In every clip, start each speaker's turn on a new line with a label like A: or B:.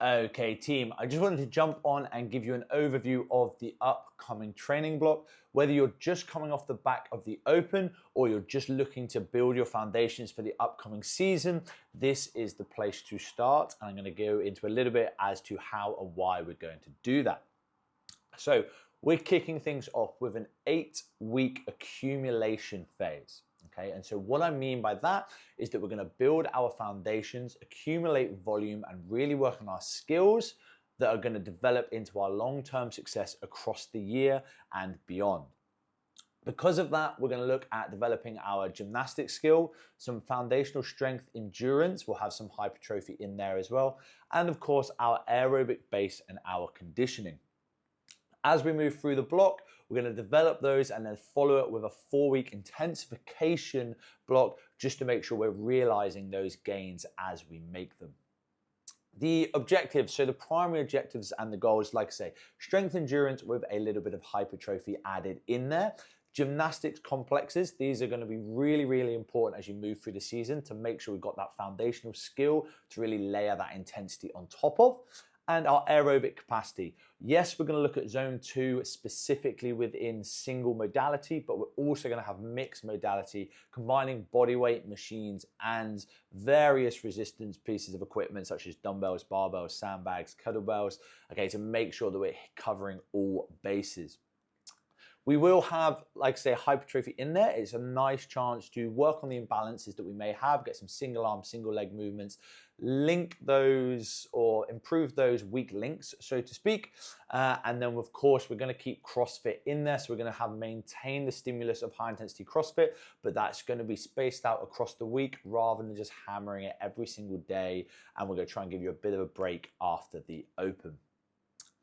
A: Okay, team, I just wanted to jump on and give you an overview of the upcoming training block. Whether you're just coming off the back of the Open or you're just looking to build your foundations for the upcoming season, this is the place to start. And I'm going to go into a little bit as to how and why we're going to do that. So we're kicking things off with an 8-week accumulation phase. Okay, and so what I mean by that is that we're going to build our foundations, accumulate volume, and really work on our skills that are going to develop into our long-term success across the year and beyond. Because of that, we're going to look at developing our gymnastic skill, some foundational strength endurance. We'll have some hypertrophy in there as well. And of course, our aerobic base and our conditioning. As we move through the block, we're going to develop those and then follow it with a 4-week intensification block just to make sure we're realizing those gains as we make them. The objectives, so the primary objectives and the goals, like I say, strength endurance with a little bit of hypertrophy added in there. Gymnastics complexes, these are going to be really, really important as you move through the season to make sure we've got that foundational skill to really layer that intensity on top of. And our aerobic capacity. Yes, we're going to look at zone 2 specifically within single modality, but we're also going to have mixed modality, combining body weight machines and various resistance pieces of equipment such as dumbbells, barbells, sandbags, kettlebells, okay, to make sure that we're covering all bases. We will have, like I say, hypertrophy in there. It's a nice chance to work on the imbalances that we may have, get some single arm, single leg movements, link those or improve those weak links, so to speak. And then, of course, we're going to keep CrossFit in there. So we're going to have maintain the stimulus of high intensity CrossFit, but that's going to be spaced out across the week rather than just hammering it every single day. And we're going to try and give you a bit of a break after the Open.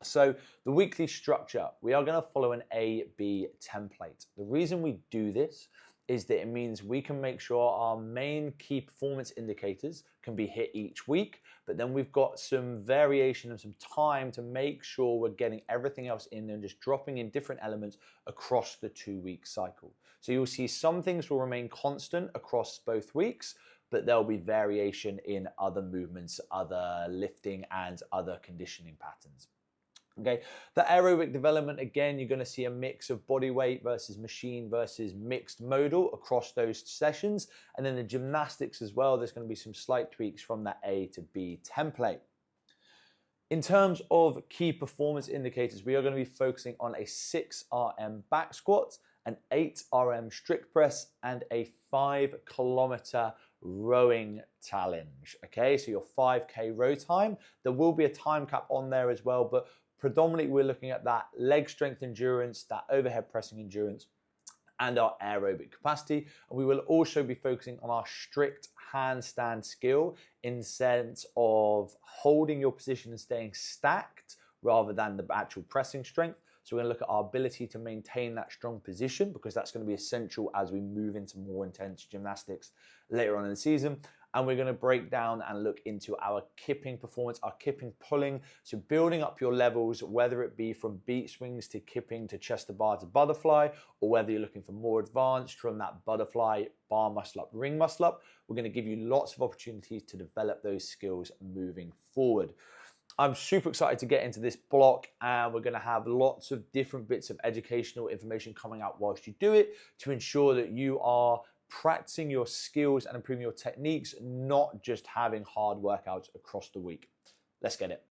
A: So the weekly structure, we are going to follow an A-B template. The reason we do this is that it means we can make sure our main key performance indicators can be hit each week, but then we've got some variation and some time to make sure we're getting everything else in there and just dropping in different elements across the 2-week cycle. So you'll see some things will remain constant across both weeks, but there'll be variation in other movements, other lifting and other conditioning patterns. Okay, the aerobic development, again, you're going to see a mix of body weight versus machine versus mixed modal across those sessions. And then the gymnastics as well, there's going to be some slight tweaks from that A to B template. In terms of key performance indicators, we are going to be focusing on a 6 RM back squat, an 8 RM strict press, and a 5-kilometer rowing challenge. Okay, so your 5K row time. There will be a time cap on there as well, but predominantly, we're looking at that leg strength endurance, that overhead pressing endurance, and our aerobic capacity. And we will also be focusing on our strict handstand skill in the sense of holding your position and staying stacked rather than the actual pressing strength. So we're going to look at our ability to maintain that strong position because that's going to be essential as we move into more intense gymnastics later on in the season. And we're going to break down and look into our kipping performance, our kipping pulling. So building up your levels, whether it be from beat swings to kipping to chest to bar to butterfly, or whether you're looking for more advanced from that butterfly, bar muscle up, ring muscle up, we're going to give you lots of opportunities to develop those skills moving forward. I'm super excited to get into this block, and we're going to have lots of different bits of educational information coming out whilst you do it to ensure that you are practicing your skills and improving your techniques, not just having hard workouts across the week. Let's get it.